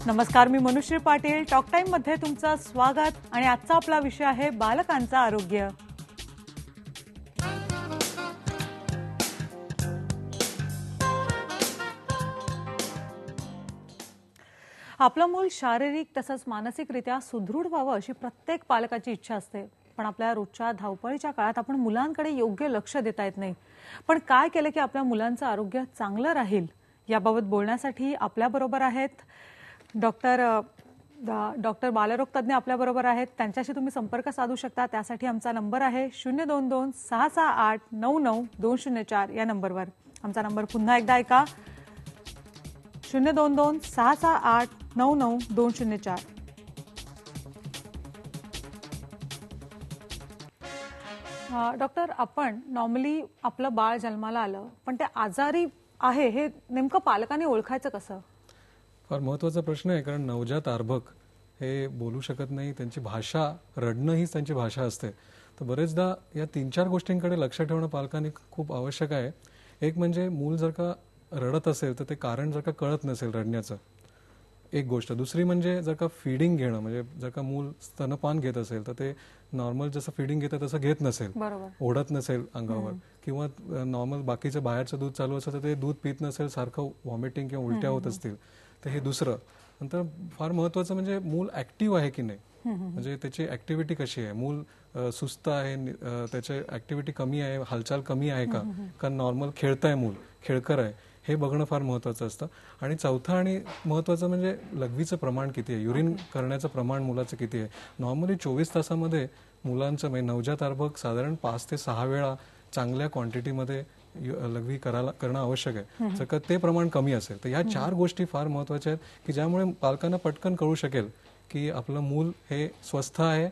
नमस्कार, मी Manushree Patil. Talk time मध्ये तुमचं स्वागत. आणि आजचा आपला विषय आहे बालकांचं आरोग्य. आपलं मूल शारीरिक तसंच मानसिकरित्या सुदृढ व्हावं अशी प्रत्येक पालकाची इच्छा असते. पण आपल्या रोजच्या धावपळीच्या काळात आपण मुलांकडे योग्य लक्ष देता येत नाही. पण काय केलं की आपल्या मुलांचं आरोग्य चांगलं राहील याबाबत बोलण्यासाठी आपल्याबरोबर आहेत डॉक्टर बालरोग तज्ञ आपल्याबरोबर आहेत. त्यांच्याशी तुम्ही संपर्क साधू शकता. त्यासाठी आमचा नंबर आहे 022-668-99204 या नंबरवर. आमचा नंबर पुन्हा एकदा ऐका, 022-668-99204. डॉक्टर, आपण नॉर्मली आपलं बाळ जन्माला आलं पण ते आजारी आहे हे नेमकं पालकांनी ओळखायचं कसं? फार महत्त्वाचा प्रश्न आहे, कारण नवजात अर्भक हे बोलू शकत नाही. त्यांची भाषा, रडणं हीच त्यांची भाषा असते. तर बरेचदा या 3-4 गोष्टींकडे लक्ष ठेवणं पालकांनी खूप आवश्यक आहे. एक म्हणजे मूल जर का रडत असेल तर ते कारण जर का कळत नसेल रडण्याचं, एक गोष्ट. दुसरी म्हणजे जर का फीडिंग घेणं, म्हणजे जर का मूल स्तनपान घेत असेल तर ते नॉर्मल जसं फीडिंग घेतं तसं घेत नसेल, ओढत नसेल अंगावर, किंवा नॉर्मल बाकीचं बाहेरचं दूध चालू असेल तर ते दूध पित नसेल, सारखं व्हॉमिटिंग किंवा उलट्या होत असतील, तर हे दुसरं. नंतर फार महत्त्वाचं म्हणजे मूल ऍक्टिव्ह आहे की नाही, म्हणजे त्याची ऍक्टिव्हिटी कशी आहे. मूल सुस्त आहे, त्याची ऍक्टिव्हिटी कमी आहे, हालचाल कमी आहे का नॉर्मल खेळतंय मूल, खेळकर आहे, हे बघणं फार महत्त्वाचं असतं. आणि चौथं आणि महत्त्वाचं म्हणजे लघवीचं प्रमाण किती आहे, युरिन करण्याचं प्रमाण मुलाचं किती आहे. नॉर्मली 24 तासामध्ये मुलांचं म्हणजे नवजात अर्भक साधारण 5 ते 6 वेळा चांगल्या क्वांटिटीमध्ये लघवी करणं आवश्यक आहे. जर का ते प्रमाण कमी असेल तर ह्या 4 गोष्टी फार महत्त्वाच्या आहेत की ज्यामुळे पालकांना पटकन कळू शकेल की आपलं मूल हे स्वस्थ आहे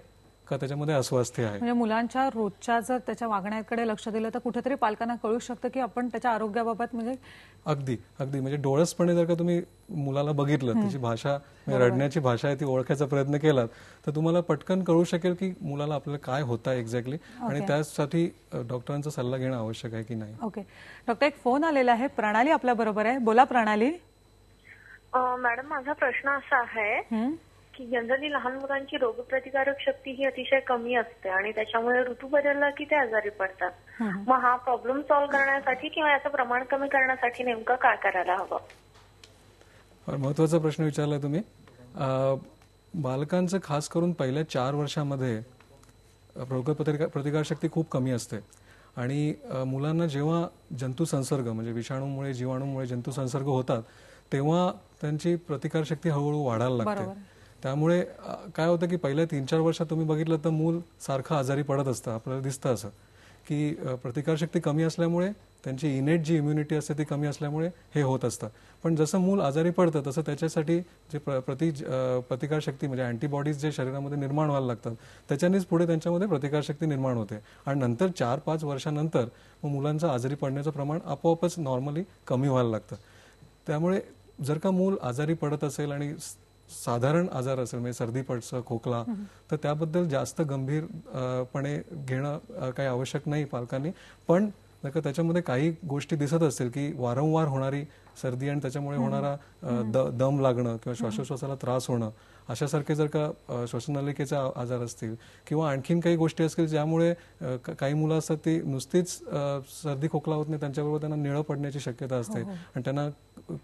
का त्याच्यामध्ये अस्वस्थ आहे. म्हणजे मुलांच्या रोजच्या जर त्याच्या वागण्याकडे लक्ष दिलं तर कुठेतरी पालकांना कळू शकतं की आपण त्याच्या आरोग्याबाबत म्हणजे अगदी म्हणजे डोळसपणे जर का तुम्ही मुलाला बघितलं, त्याची भाषा, रडण्याची भाषा आहे ती ओळखायचा प्रयत्न केलात तर तुम्हाला पटकन कळू शकेल की मुलाला आपल्याला काय होतं एक्झॅक्टली, आणि त्यासाठी डॉक्टरांचा सल्ला घेणं आवश्यक आहे की नाही. ओके डॉक्टर, एक फोन आलेला आहे. प्रणाली आपल्या बरोबर आहे. बोला प्रणाली. मॅडम, माझा प्रश्न असा आहे की जनरली लहान मुलांची रोगप्रतिकारक शक्ती ही अतिशय कमी असते आणि त्याच्यामुळे ऋतू बदलला की ते आजारी पडतात. मग हा प्रॉब्लेम सॉल्व्ह करण्यासाठी किंवा याचं प्रमाण कमी करण्यासाठी नेमकं काय करायला हवं? फार महत्त्वाचा प्रश्न विचारला तुम्ही. बालकांचं खास करून पहिल्या 4 वर्षामध्ये रोगप्रतिकारशक्ती खूप कमी असते आणि मुलांना जेव्हा जंतुसंसर्ग म्हणजे विषाणूमुळे, जीवाणूमुळे जंतुसंसर्ग होतात तेव्हा त्यांची प्रतिकारशक्ती हळूहळू वाढायला लागते. त्यामुळे काय होतं की पहिल्या 3-4 वर्षात तुम्ही बघितलं तर मूल सारखं आजारी पडत असतं. आपल्याला दिसतं असं की प्रतिकारशक्ती कमी असल्यामुळे, त्यांची इनेट जी इम्युनिटी असते ती कमी असल्यामुळे हे होत असतं. पण जसं मूल आजारी पडतं तसं त्याच्यासाठी जे प्रतिकारशक्ती म्हणजे अँटीबॉडीज जे शरीरामध्ये निर्माण व्हायला लागतात त्याच्यानेच पुढे त्यांच्यामध्ये प्रतिकारशक्ती निर्माण होते आणि नंतर 4-5 वर्षानंतर मग मुलांचं आजारी पडण्याचं प्रमाण आपोआपच नॉर्मली कमी व्हायला लागतं. त्यामुळे जर का मूल आजारी पडत असेल आणि साधारण आजार असेल म्हणजे सर्दी, पडसं, खोकला, तर त्याबद्दल जास्त गंभीरपणे घेणं काही आवश्यक नाही पालकांनी. पण जर का त्याच्यामध्ये काही गोष्टी दिसत असतील की वारंवार होणारी सर्दी आणि त्याच्यामुळे होणारा दम लागणं किंवा श्वासोच्छवासाला त्रास होणं, अशासारखे जर का श्वसननलिकेचे आजार असतील किंवा आणखीन काही गोष्टी असतील ज्यामुळे काही मुलं असतात ती नुसतीच सर्दी खोकला होत नाही, त्यांच्याबरोबर त्यांना निळं पडण्याची शक्यता असते आणि त्यांना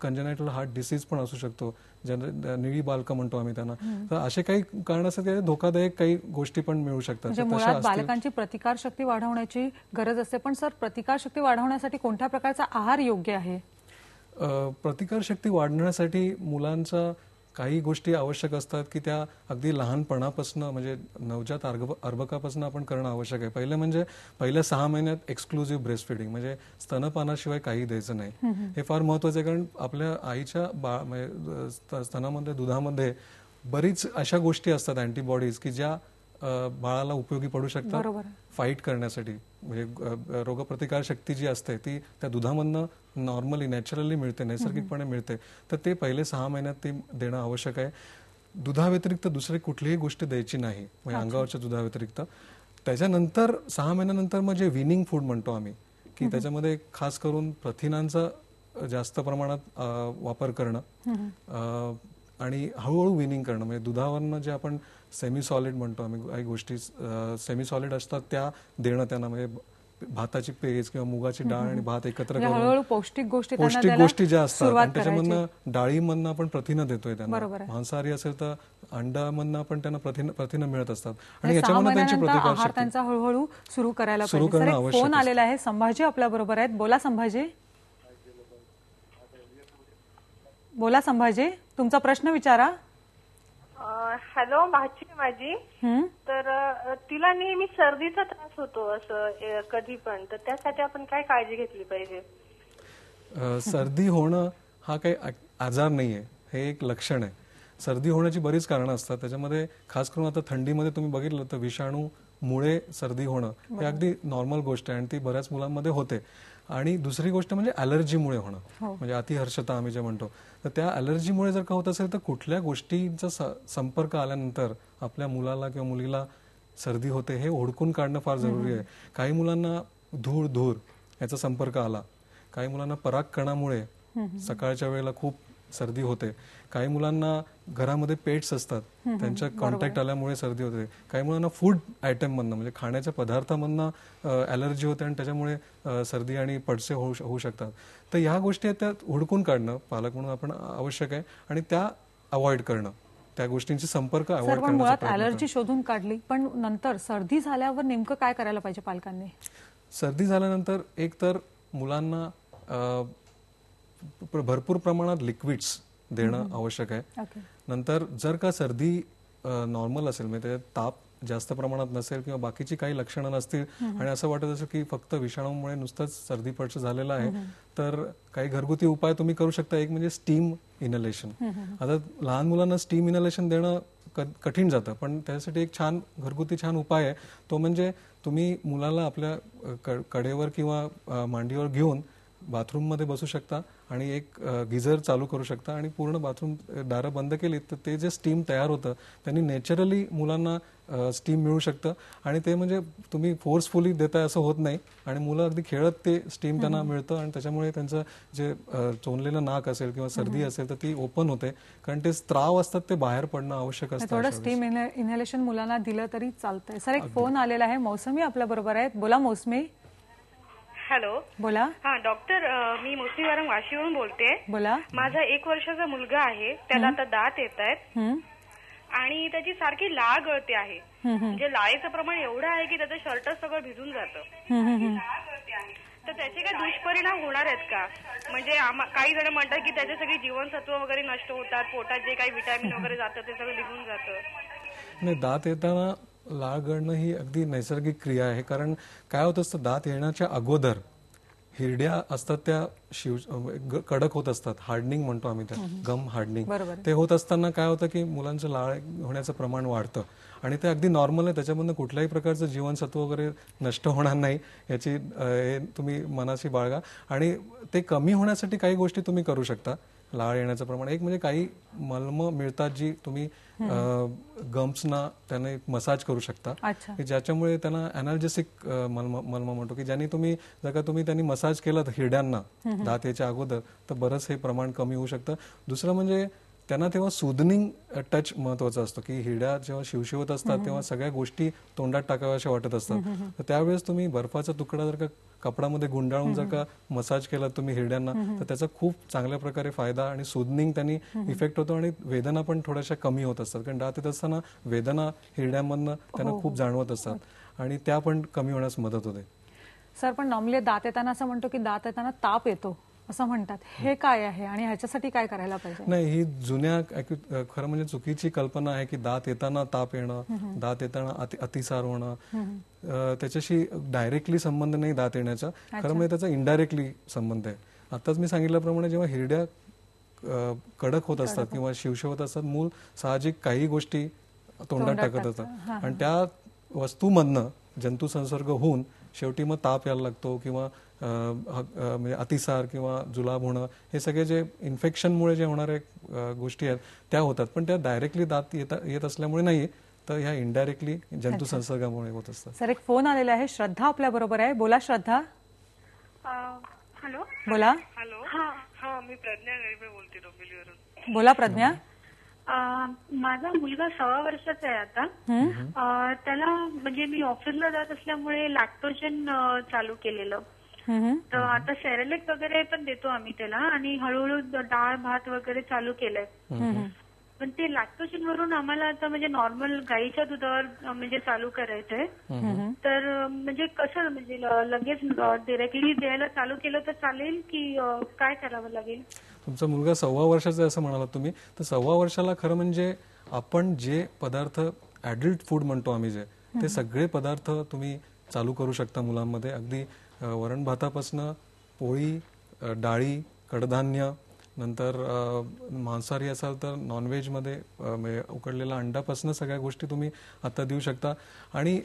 कंजेनायटल हार्ट डिसीज पण असू शकतो, निळी बालकं म्हणतो आम्ही त्यांना. तर असे काही कारण असतात की धोकादायक काही गोष्टी पण मिळू शकतात. मुळात बालकांची प्रतिकारशक्ती वाढवण्याची गरज असते. पण सर, प्रतिकारशक्ती वाढवण्यासाठी कोणत्या प्रकारचा आहार योग्य आहे? प्रतिकारशक्ती वाढण्यासाठी मुलांचा काही गोष्टी आवश्यक असतात की त्या अगदी लहानपणापासून म्हणजे नवजात अर्भकापासून आपण करणं आवश्यक आहे. पहिलं म्हणजे पहिल्या 6 महिन्यात एक्सक्लुझिव्ह ब्रेस्ट फीडिंग म्हणजे स्तनपानाशिवाय काही द्यायचं नाही. हे फार महत्त्वाचं आहे, कारण आपल्या आईच्या स्तनामध्ये, दुधामध्ये बरीच अशा गोष्टी असतात अँटीबॉडीज की ज्या बाळाला उपयोगी पडू शकतात फाईट करण्यासाठी. म्हणजे रोगप्रतिकार शक्ती जी असते ती त्या दुधामधनं नॉर्मली, नॅचरली मिळते, नैसर्गिकपणे मिळते. तर ते पहिले 6 महिन्यात ते देणं आवश्यक आहे. दुधाव्यतिरिक्त दुसरी कुठलीही गोष्ट द्यायची नाही, म्हणजे अंगावरच्या दुधाव्यतिरिक्त. त्याच्यानंतर 6 महिन्यानंतर मग जे विनिंग फूड म्हणतो आम्ही की त्याच्यामध्ये खास करून प्रथिनांचा जास्त प्रमाणात वापर करणं, आणि हळूहळू विनिंग करणं, म्हणजे दुधावरनं जे आपण सेमी सॉलिड म्हणतो आम्ही, काही गोष्टी सेमी सॉलिड असतात त्या देणं त्यांना, म्हणजे भाताची पेज किंवा मुगाची डाळ आणि भात एकत्र करून पौष्टिक गोष्टी ज्या असतात आणि त्याच्यामधनं डाळीमधनं आपण प्रथिनं देतोय त्यांना. मांसाहारी असेल तर अंडामधनं आपण त्यांना प्रथिनं मिळत असतात आणि याच्यामधनं त्यांची प्रतिकारशक्ती त्यांचा हळूहळू सुरू करायला पाहिजे. फोन आलेला आहे, संभाजी आपल्या बरोबर आहेत. बोला संभाजी. बोला संभाजी, तुमचा प्रश्न विचारा. हॅलो, भाची माझी, तर तिला नेहमी सर्दीचा त्रास होतो असं कधी पण, तर त्यासाठी आपण काय काळजी घेतली पाहिजे? सर्दी होणं हा काही आजार नाहीये, हे एक लक्षण आहे. सर्दी होण्याची बरीच कारणं असतात, त्याच्यामध्ये खास करून आता थंडीमध्ये तुम्ही बघितलं तर विषाणूमुळे सर्दी होणं हे अगदी नॉर्मल गोष्ट आहे आणि ती बऱ्याच मुलांमध्ये होते. आणि दुसरी गोष्ट म्हणजे ॲलर्जीमुळे होणं, म्हणजे अतिहर्षता आम्ही जे म्हणतो, तर त्या ॲलर्जीमुळे जर का होत असेल तर कुठल्या गोष्टींचा संपर्क आल्यानंतर आपल्या मुलाला किंवा मुलीला सर्दी होते हे ओळखून काढणं फार जरुरी आहे. काही मुलांना धूर याचा संपर्क आला, काही मुलांना परागकणामुळे सकाळच्या वेळेला खूप सर्दी होते, काही मुलांना घरामध्ये पेट्स असतात त्यांच्या कॉन्टॅक्ट आल्यामुळे सर्दी होते, काही मुलांना फूड आयटम मधनं म्हणजे खाण्याच्या पदार्थांमधनं ॲलर्जी होते आणि त्याच्यामुळे सर्दी आणि पडसे होऊ शकतात. तर ह्या गोष्टी आहेत त्या हुडकून काढणं पालक म्हणून आपण आवश्यक आहे आणि त्या अवॉइड करणं, त्या गोष्टींची संपर्क अवॉइड करणं. मुळात ॲलर्जी शोधून काढली, पण नंतर सर्दी झाल्यावर नेमकं काय करायला पाहिजे पालकांनी? सर्दी झाल्यानंतर एक तर मुलांना भरपूर प्रमाणात लिक्विड्स देणं आवश्यक आहे. नंतर जर का सर्दी नॉर्मल असेल, म्हणजे ताप जास्त प्रमाणात नसेल किंवा बाकीची काही लक्षणं नसतील आणि असं वाटत असेल की फक्त विषाणूमुळे नुसतंच सर्दी पडसं झालेलं आहे, तर काही घरगुती उपाय तुम्ही करू शकता. एक म्हणजे स्टीम इनहेलेशन. आता लहान मुलांना स्टीम इनहेलेशन देणं कठीण जातं, पण त्यासाठी एक घरगुती छान उपाय आहे. तो म्हणजे तुम्ही मुलाला आपल्या कडेवर किंवा मांडीवर घेऊन बाथरूममध्ये बसू शकता आणि एक गिझर चालू करू शकता आणि पूर्ण बाथरूम दारं बंद केली तर ते जे स्टीम तयार होतं त्यांनी नॅचरली मुलांना स्टीम मिळू शकतं आणि ते म्हणजे तुम्ही फोर्सफुली देताय असं होत नाही आणि मुलं अगदी खेळत ते स्टीम त्यांना मिळतं आणि त्याच्यामुळे त्यांचं जे चोनलेलं नाक असेल किंवा सर्दी असेल तर ती ओपन होते, कारण ते स्त्राव असतात ते बाहेर पडणं आवश्यक असतं. थोडं स्टीम इनहेलेशन मुलांना दिलं तरी चालतंय. सर, एक फोन आलेला आहे, मौसमी आपल्या बरोबर आहेत. बोला मौसमी. हॅलो, बोला. हा डॉक्टर, मी मोसमीवरून वाशीवरून बोलते. बोला. माझा 1 वर्षाचा मुलगा आहे, त्याला आता दात येत आहेत आणि त्याची सारखी लाळ गळते आहे. म्हणजे लाळेचं प्रमाण एवढं आहे की त्याचं शर्ट सगळं भिजून जातं. तर त्याचे काही दुष्परिणाम होणार आहेत का? म्हणजे काही जण म्हणतात की त्याचे सगळे जीवनसत्व वगैरे नष्ट होतात, पोटात जे काही विटॅमिन वगैरे जातं ते सगळं निघून जातं. नाही, दात येताना लाळ गळणं ही अगदी नैसर्गिक क्रिया आहे, कारण काय होत असतं दात येण्याच्या अगोदर हिरड्या असतात त्या कडक होत असतात, हार्डनिंग म्हणतो आम्ही त्या, गम हार्डनिंग. ते होत असताना काय होतं की मुलांचं लाळ होण्याचं प्रमाण वाढतं आणि ते अगदी नॉर्मल आहे, त्याच्यामधनं कुठल्याही प्रकारचं जीवनसत्व वगैरे नष्ट होणार नाही याची तुम्ही मनाशी बाळगा. आणि ते कमी होण्यासाठी काही गोष्टी तुम्ही करू शकता लाळ येण्याचं प्रमाण. एक म्हणजे काही मलम मिळतात जी तुम्ही गम्सना त्याने मसाज करू शकता, की ज्याच्यामुळे त्यांना अॅनाल्जेसिक मलम म्हणतो, की ज्यांनी तुम्ही जर का त्यांनी मसाज केलं हिरड्यांना दात याच्या अगोदर तर बरंच हे प्रमाण कमी होऊ शकतं. दुसरं म्हणजे त्यांना तेव्हा सुदनिंग टच महत्वाचा असतो, की हिरड्या जेव्हा शिवशिवत असतात तेव्हा सगळ्या गोष्टी तोंडात टाकाव्याशा वाटत असतात, तर त्यावेळेस तुम्ही बर्फाचा तुकडा जर का कपडामध्ये गुंडाळून जर का मसाज केला तुम्ही हिरड्यांना तर त्याचा खूप चांगल्या प्रकारे फायदा आणि सुदनिंग त्यांनी इफेक्ट होतो आणि वेदना पण थोड्याशा कमी होत असतात, कारण दात येत असताना वेदना हिरड्यांमधनं त्यांना खूप जाणवत असतात आणि त्या पण कमी होण्यास मदत होते. सर, पण नॉर्मली दात येताना असं म्हणतो की दात येताना ताप येतो असं म्हणतात, हे काय आहे आणि ह्याच्यासाठी काय करायला पाहिजे? नाही, ही जुन्या खरं म्हणजे चुकीची कल्पना आहे की दात येताना ताप येणं, दात येताना अतिसार होणं, त्याच्याशी डायरेक्टली संबंध नाही दात येण्याचा. खरं म्हणजे त्याचा इनडायरेक्टली संबंध आहे. आताच मी सांगितल्याप्रमाणे जेव्हा हिरड्या कडक होत असतात किंवा शिवशिवत असतात, मूल साहजिक काही गोष्टी तोंडात टाकत असतात आणि त्या वस्तूमधनं जंतू संसर्ग होऊन शेवटी मग ताप यायला लागतो किंवा म्हणजे अतिसार किंवा जुलाब होणं, हे सगळे जे इन्फेक्शनमुळे जे होणाऱ्या गोष्टी आहेत त्या होतात, पण त्या डायरेक्टली दात येत असल्यामुळे नाही, तर ह्या इनडायरेक्टली जंतू संसर्गामुळे होत असतात. सर, एक फोन आलेला आहे, श्रद्धा आपल्या बरोबर आहे. बोला श्रद्धा. हॅलो. बोला. हॅलो. हा, मी प्रज्ञा गरीबे बोलते डोंबिवलीवरून. बोला प्रज्ञा. माझा मुलगा 6 वर्षाचा आहे आता. त्याला म्हणजे मी ऑफिसला जात असल्यामुळे लॅक्टोजन चालू केलेलं. तर आता सेरेलेक वगैरे पण देतो आम्ही त्याला आणि हळूहळू डाळ भात वगैरे चालू केलंय. पण ते लॅक्टोजन वरून आम्हाला आता म्हणजे नॉर्मल गाईच्या दुधावर म्हणजे चालू करायचंय. तर म्हणजे कसं म्हणजे लगेच डिरेक्टली द्यायला चालू केलं तर चालेल की काय करावं लागेल? तुमचा मुलगा 6 वर्षाचा आहे असं म्हणालात तुम्ही, तर 6 वर्षाला खरं म्हणजे आपण जे पदार्थ ऍडल्ट फूड म्हणतो आम्ही जे, ते सगळे पदार्थ तुम्ही चालू करू शकता मुलांमध्ये. अगदी वरण भातापासनं पोळी, डाळी, कडधान्य, नंतर मांसाहारी असाल तर नॉनव्हेजमध्ये उकडलेला अंडापासून सगळ्या गोष्टी तुम्ही आता देऊ शकता. आणि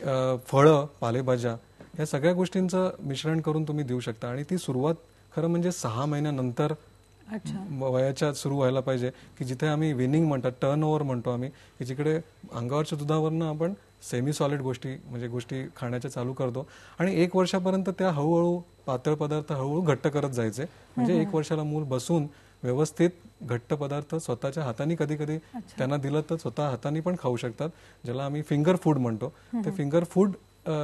फळं, पालेभाज्या या सगळ्या गोष्टींचं मिश्रण करून तुम्ही देऊ शकता. आणि ती सुरुवात खरं म्हणजे 6 महिन्यानंतर वयाच्या सुरू व्हायला पाहिजे, की जिथे आम्ही विनिंग म्हणतात, टर्न ओव्हर म्हणतो आम्ही, की जिकडे अंगावरच्या दुधावरनं आपण सेमी सॉलिड गोष्टी म्हणजे गोष्टी खाण्याच्या चालू करतो. आणि 1 वर्षापर्यंत त्या हळूहळू पातळ पदार्थ हळूहळू घट्ट करत जायचे. म्हणजे 1 वर्षाला मूल बसून व्यवस्थित घट्ट पदार्थ स्वतःच्या हाताने कधी कधी त्यांना दिलं तर स्वतः हाताने पण खाऊ शकतात, ज्याला आम्ही फिंगर फूड म्हणतो. ते फिंगर फूड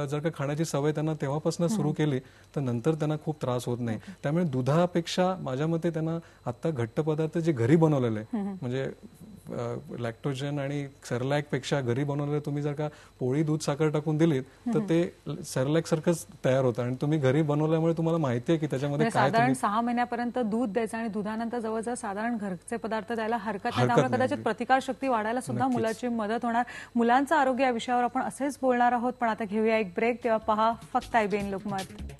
जर का खाण्याची सवय त्यांना तेव्हापासून सुरू केली तर नंतर त्यांना खूप त्रास होत नाही. त्यामुळे दुधापेक्षा माझ्या मते त्यांना आता घट्ट पदार्थ जे घरी बनवलेले म्हणजे लॅक्टोजन आणि सेरेलॅक पेक्षा घरी बनवलेले तुम्ही जर का पोळी दूध साखर टाकून दिलीत तर ते सेरेलॅक सारखंच तयार होतं. आणि तुम्ही घरी बनवल्यामुळे तुम्हाला माहिती आहे की त्याच्यामध्ये काय. साधारण 6 महिन्यापर्यंत दूध द्यायचं आणि दुधानंतर जवळजवळ साधारण घरचे पदार्थ द्यायला हरकत नाही. त्यामुळे कदाचित प्रतिकारशक्ती वाढायला सुद्धा मुलाची मदत होणार. मुलांचं आरोग्य या विषयावर आपण असेच बोलणार आहोत, पण आता घेऊया एक ब्रेक. तेव्हा पहा फक्त IBN लोकमत.